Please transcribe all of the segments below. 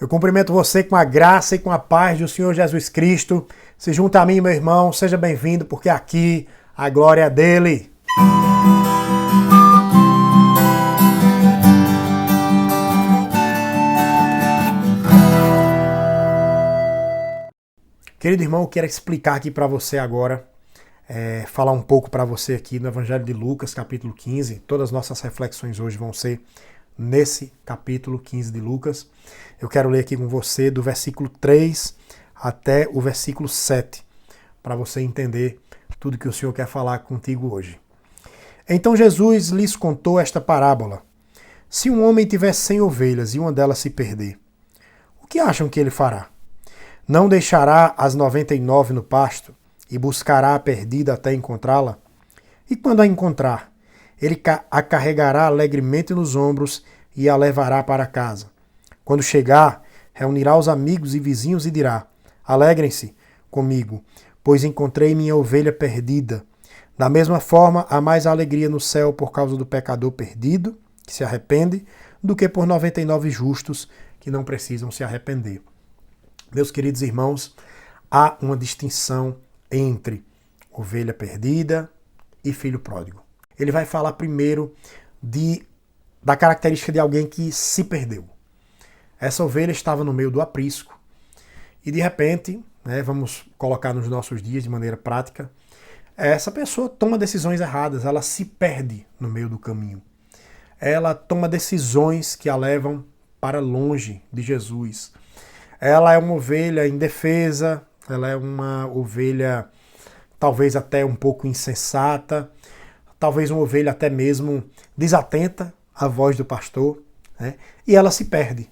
Eu cumprimento você com a graça e com a paz do Senhor Jesus Cristo. Se junta a mim, meu irmão, seja bem-vindo, porque aqui a glória é dele. Querido irmão, eu quero explicar aqui para você agora, falar um pouco para você aqui no Evangelho de Lucas, capítulo 15. Todas as nossas reflexões hoje vão ser nesse capítulo 15 de Lucas. Eu quero ler aqui com você do versículo 3 até o versículo 7, para você entender tudo que o Senhor quer falar contigo hoje. Então Jesus lhes contou esta parábola. Se um homem tiver 100 ovelhas e uma delas se perder, o que acham que ele fará? Não deixará as 99 no pasto e buscará a perdida até encontrá-la? E quando a encontrar, ele a carregará alegremente nos ombros e a levará para casa. Quando chegar, reunirá os amigos e vizinhos e dirá: Alegrem-se comigo, pois encontrei minha ovelha perdida. Da mesma forma, há mais alegria no céu por causa do pecador perdido, que se arrepende, do que por 99 justos que não precisam se arrepender. Meus queridos irmãos, há uma distinção entre ovelha perdida e filho pródigo. Ele vai falar primeiro da característica de alguém que se perdeu. Essa ovelha estava no meio do aprisco e de repente, vamos colocar nos nossos dias de maneira prática, essa pessoa toma decisões erradas, ela se perde no meio do caminho. Ela toma decisões que a levam para longe de Jesus. Ela é uma ovelha indefesa, ela é uma ovelha talvez até um pouco insensata, talvez uma ovelha até mesmo desatenta à voz do pastor, e ela se perde.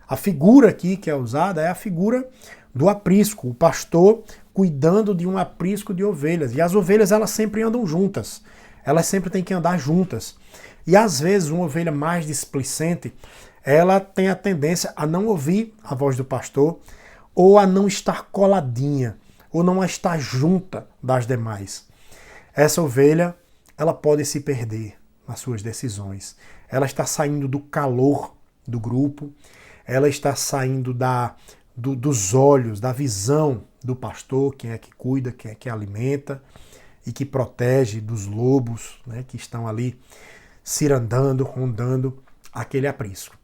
A figura aqui que é usada é a figura do aprisco, o pastor cuidando de um aprisco de ovelhas. E as ovelhas elas sempre andam juntas, elas sempre têm que andar juntas. E às vezes uma ovelha mais displicente, ela tem a tendência a não ouvir a voz do pastor, ou a não estar coladinha, ou não a estar junta das demais. Essa ovelha, ela pode se perder nas suas decisões. Ela está saindo do calor do grupo, ela está saindo dos olhos, da visão do pastor, quem é que cuida, quem é que alimenta e que protege dos lobos, que estão ali cirandando, rondando aquele aprisco.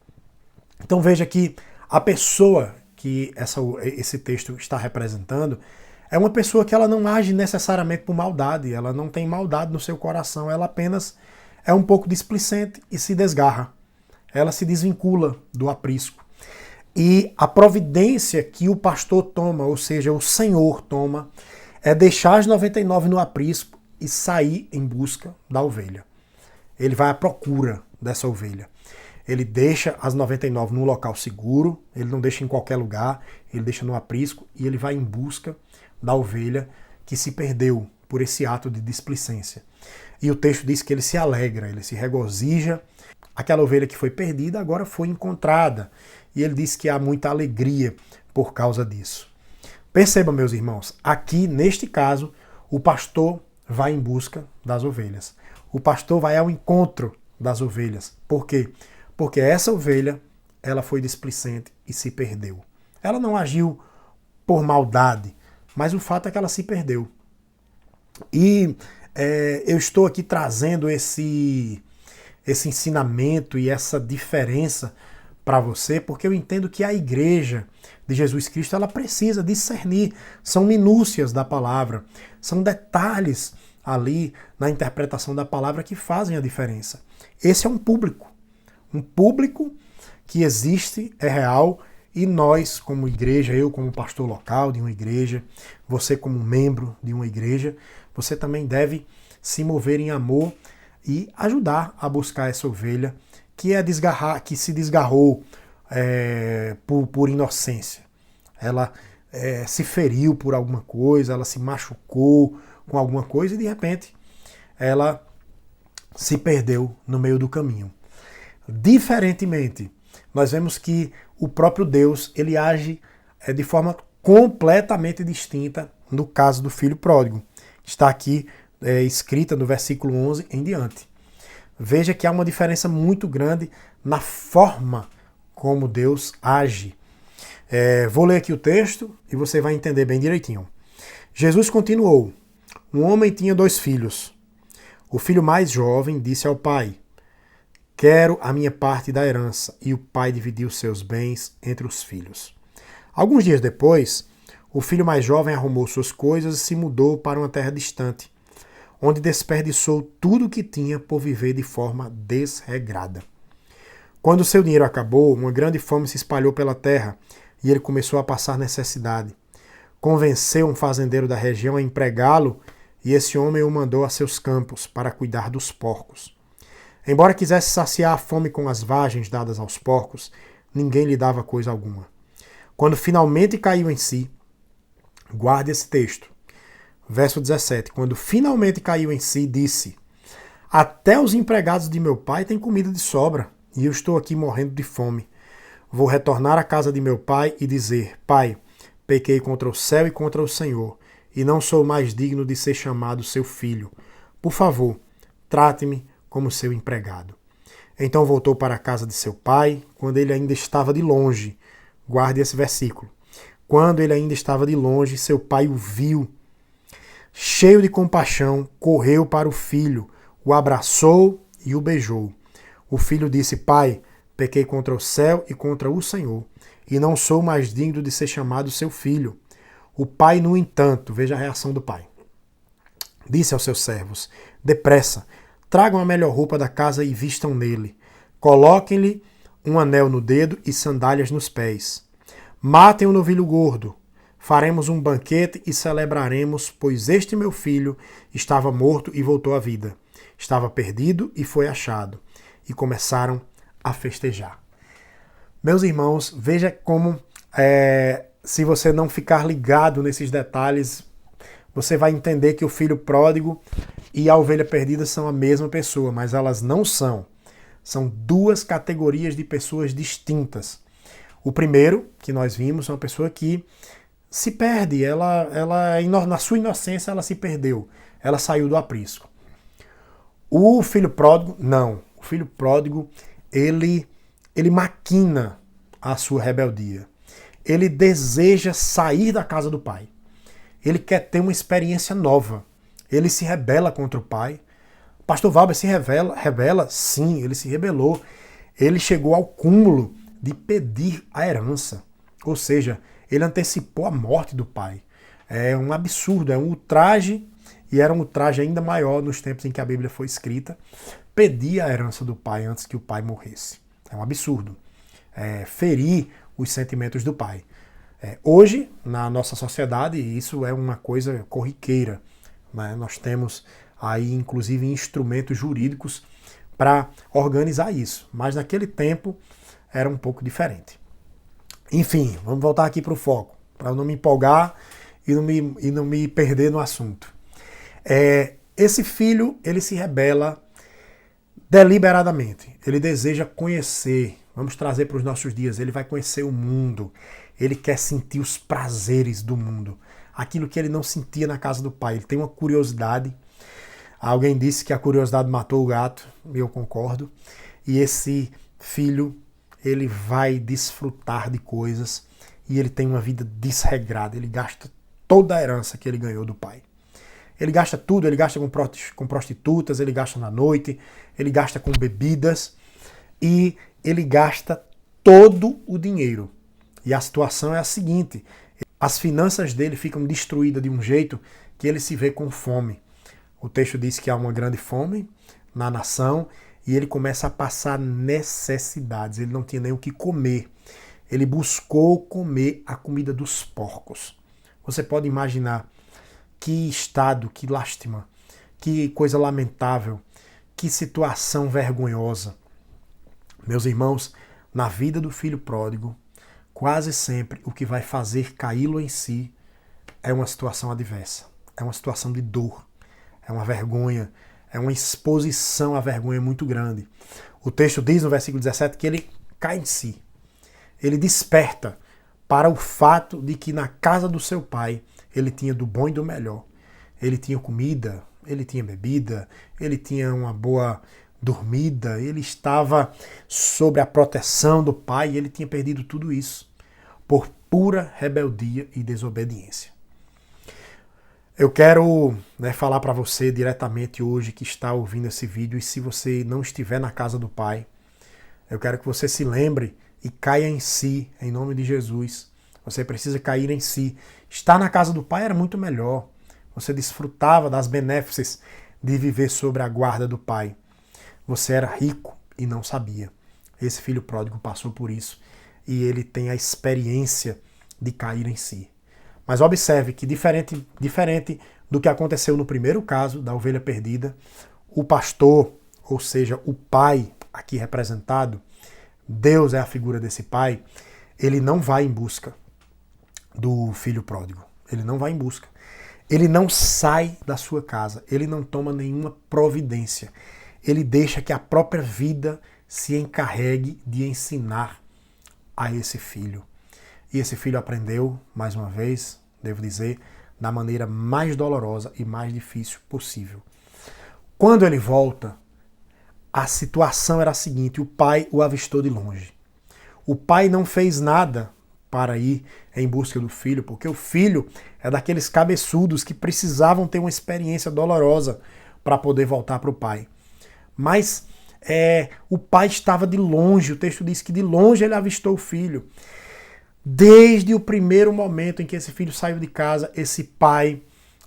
Então veja que a pessoa que esse texto está representando é uma pessoa que ela não age necessariamente por maldade, ela não tem maldade no seu coração, ela apenas é um pouco displicente e se desgarra. Ela se desvincula do aprisco. E a providência que o pastor toma, ou seja, o Senhor toma, é deixar as 99 no aprisco e sair em busca da ovelha. Ele vai à procura dessa ovelha. Ele deixa as 99 num local seguro, ele não deixa em qualquer lugar, ele deixa no aprisco e ele vai em busca da ovelha que se perdeu por esse ato de displicência. E o texto diz que ele se alegra, ele se regozija. Aquela ovelha que foi perdida agora foi encontrada. E ele diz que há muita alegria por causa disso. Perceba, meus irmãos, aqui neste caso, o pastor vai em busca das ovelhas. O pastor vai ao encontro das ovelhas. Por quê? Porque essa ovelha, ela foi displicente e se perdeu. Ela não agiu por maldade, mas o fato é que ela se perdeu. E eu estou aqui trazendo esse ensinamento e essa diferença para você, porque eu entendo que a igreja de Jesus Cristo, ela precisa discernir. São minúcias da palavra, são detalhes ali na interpretação da palavra que fazem a diferença. Esse é um público que existe, é real, e nós como igreja, eu como pastor local de uma igreja, você como membro de uma igreja, você também deve se mover em amor e ajudar a buscar essa ovelha que se desgarrou por inocência. Ela se feriu por alguma coisa, ela se machucou com alguma coisa e de repente ela se perdeu no meio do caminho. Diferentemente, nós vemos que o próprio Deus ele age de forma completamente distinta no caso do filho pródigo. Está aqui escrita no versículo 11 em diante. Veja que há uma diferença muito grande na forma como Deus age. Vou ler aqui o texto e você vai entender bem direitinho. Jesus continuou: um homem tinha 2 filhos. O filho mais jovem disse ao pai: quero a minha parte da herança. E o pai dividiu seus bens entre os filhos. Alguns dias depois, o filho mais jovem arrumou suas coisas e se mudou para uma terra distante, onde desperdiçou tudo o que tinha por viver de forma desregrada. Quando seu dinheiro acabou, uma grande fome se espalhou pela terra e ele começou a passar necessidade. Convenceu um fazendeiro da região a empregá-lo e esse homem o mandou a seus campos para cuidar dos porcos. Embora quisesse saciar a fome com as vagens dadas aos porcos, ninguém lhe dava coisa alguma. Quando finalmente caiu em si, guarde esse texto, verso 17, quando finalmente caiu em si, disse: até os empregados de meu pai têm comida de sobra, e eu estou aqui morrendo de fome. Vou retornar à casa de meu pai e dizer: pai, pequei contra o céu e contra o Senhor, e não sou mais digno de ser chamado seu filho. Por favor, trate-me como seu empregado. Então voltou para a casa de seu pai, quando ele ainda estava de longe. Guarde esse versículo. Quando ele ainda estava de longe, seu pai o viu. Cheio de compaixão, correu para o filho, o abraçou e o beijou. O filho disse: pai, pequei contra o céu e contra o Senhor, e não sou mais digno de ser chamado seu filho. O pai, no entanto, veja a reação do pai, disse aos seus servos: depressa, tragam a melhor roupa da casa e vistam nele. Coloquem-lhe um anel no dedo e sandálias nos pés. Matem o novilho gordo. Faremos um banquete e celebraremos, pois este meu filho estava morto e voltou à vida. Estava perdido e foi achado. E começaram a festejar. Meus irmãos, veja como, se você não ficar ligado nesses detalhes, você vai entender que o filho pródigo e a ovelha perdida são a mesma pessoa, mas elas não são. São 2 categorias de pessoas distintas. O primeiro, que nós vimos, é uma pessoa que se perde, na sua inocência ela se perdeu, ela saiu do aprisco. O filho pródigo, não. O filho pródigo, ele maquina a sua rebeldia. Ele deseja sair da casa do pai. Ele quer ter uma experiência nova. Ele se rebela contra o pai. Pastor Valber se rebela? Sim, ele se rebelou. Ele chegou ao cúmulo de pedir a herança. Ou seja, ele antecipou a morte do pai. É um absurdo, é um ultraje, e era um ultraje ainda maior nos tempos em que a Bíblia foi escrita, pedir a herança do pai antes que o pai morresse. É um absurdo. Ferir os sentimentos do pai. Hoje, na nossa sociedade, isso é uma coisa corriqueira. Né? Nós temos aí, inclusive, instrumentos jurídicos para organizar isso. Mas naquele tempo era um pouco diferente. Enfim, vamos voltar aqui para o foco, para eu não me empolgar e não me perder no assunto. Esse filho, ele se rebela deliberadamente. Ele deseja conhecer, vamos trazer para os nossos dias, ele vai conhecer o mundo. Ele quer sentir os prazeres do mundo. Aquilo que ele não sentia na casa do pai. Ele tem uma curiosidade. Alguém disse que a curiosidade matou o gato, e eu concordo. E esse filho, ele vai desfrutar de coisas e ele tem uma vida desregrada. Ele gasta toda a herança que ele ganhou do pai. Ele gasta tudo, ele gasta com prostitutas, ele gasta na noite, ele gasta com bebidas e ele gasta todo o dinheiro. E a situação é a seguinte: as finanças dele ficam destruídas de um jeito que ele se vê com fome. O texto diz que há uma grande fome na nação e ele começa a passar necessidades. Ele não tinha nem o que comer. Ele buscou comer a comida dos porcos. Você pode imaginar que estado, que lástima, que coisa lamentável, que situação vergonhosa. Meus irmãos, na vida do filho pródigo, quase sempre o que vai fazer caí-lo em si é uma situação adversa, é uma situação de dor, é uma vergonha, é uma exposição à vergonha muito grande. O texto diz no versículo 17 que ele cai em si, ele desperta para o fato de que na casa do seu pai ele tinha do bom e do melhor. Ele tinha comida, ele tinha bebida, ele tinha uma boa dormida, ele estava sob a proteção do pai e ele tinha perdido tudo isso por pura rebeldia e desobediência. Eu quero falar para você diretamente hoje que está ouvindo esse vídeo, e se você não estiver na casa do Pai, eu quero que você se lembre e caia em si, em nome de Jesus. Você precisa cair em si. Estar na casa do Pai era muito melhor. Você desfrutava das benéficas de viver sob a guarda do Pai. Você era rico e não sabia. Esse filho pródigo passou por isso e ele tem a experiência de cair em si. Mas observe que diferente do que aconteceu no primeiro caso da ovelha perdida, o pastor, ou seja, o pai aqui representado, Deus é a figura desse pai, ele não vai em busca do filho pródigo. Ele não vai em busca. Ele não sai da sua casa. Ele não toma nenhuma providência. Ele deixa que a própria vida se encarregue de ensinar a esse filho. E esse filho aprendeu, mais uma vez, devo dizer, da maneira mais dolorosa e mais difícil possível. Quando ele volta, a situação era a seguinte: o pai o avistou de longe. O pai não fez nada para ir em busca do filho, porque o filho é daqueles cabeçudos que precisavam ter uma experiência dolorosa para poder voltar para o pai. Mas o pai estava de longe, o texto diz que de longe ele avistou o filho. Desde o primeiro momento em que esse filho saiu de casa, esse pai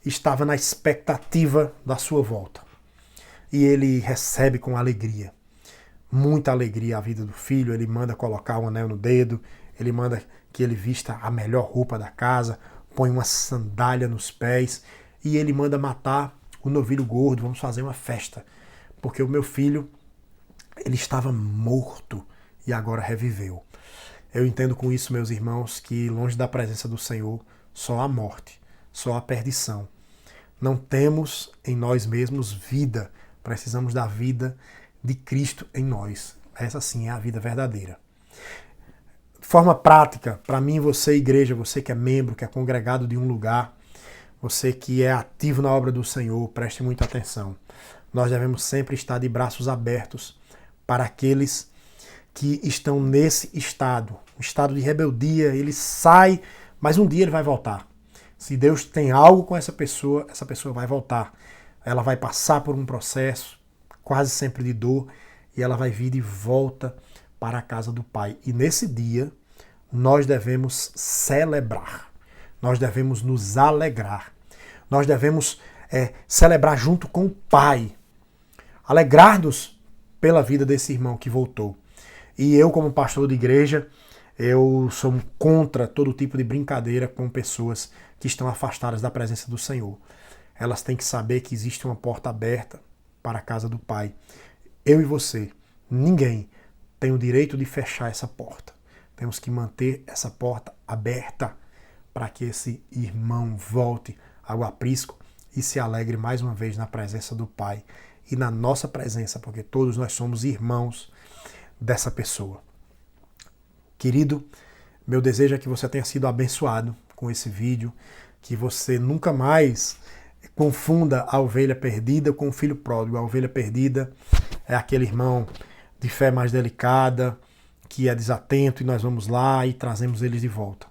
estava na expectativa da sua volta. E ele recebe com alegria, muita alegria a vida do filho. Ele manda colocar um anel no dedo, ele manda que ele vista a melhor roupa da casa, põe uma sandália nos pés e ele manda matar o novilho gordo. Vamos fazer uma festa, porque o meu filho, ele estava morto e agora reviveu. Eu entendo com isso, meus irmãos, que longe da presença do Senhor só há morte, só há perdição. Não temos em nós mesmos vida, precisamos da vida de Cristo em nós. Essa sim é a vida verdadeira. De forma prática, para mim, você, igreja, você que é membro, que é congregado de um lugar, você que é ativo na obra do Senhor, preste muita atenção. Nós devemos sempre estar de braços abertos para aqueles que estão nesse estado, um estado de rebeldia. Ele sai, mas um dia ele vai voltar. Se Deus tem algo com essa pessoa vai voltar. Ela vai passar por um processo, quase sempre de dor, e ela vai vir de volta para a casa do Pai. E nesse dia, nós devemos celebrar, nós devemos nos alegrar, nós devemos celebrar junto com o Pai, alegrar-nos pela vida desse irmão que voltou. E eu, como pastor de igreja, eu sou contra todo tipo de brincadeira com pessoas que estão afastadas da presença do Senhor. Elas têm que saber que existe uma porta aberta para a casa do Pai. Eu e você, ninguém tem o direito de fechar essa porta. Temos que manter essa porta aberta para que esse irmão volte ao aprisco e se alegre mais uma vez na presença do Pai e na nossa presença, porque todos nós somos irmãos dessa pessoa. Querido, meu desejo é que você tenha sido abençoado com esse vídeo, que você nunca mais confunda a ovelha perdida com o filho pródigo. A ovelha perdida é aquele irmão de fé mais delicada, que é desatento, e nós vamos lá e trazemos eles de volta.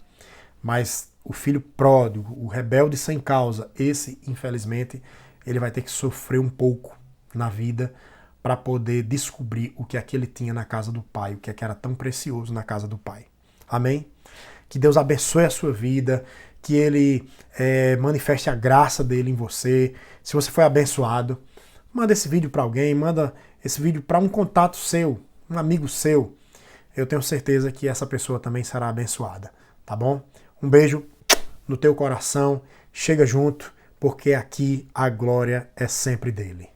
Mas o filho pródigo, o rebelde sem causa, esse, infelizmente, ele vai ter que sofrer um pouco na vida para poder descobrir o que é que ele tinha na casa do Pai, o que é que era tão precioso na casa do Pai. Amém? Que Deus abençoe a sua vida, que Ele manifeste a graça dele em você. Se você foi abençoado, manda esse vídeo para alguém, manda esse vídeo para um contato seu, um amigo seu. Eu tenho certeza que essa pessoa também será abençoada, tá bom? Um beijo no teu coração, chega junto, porque aqui a glória é sempre dele.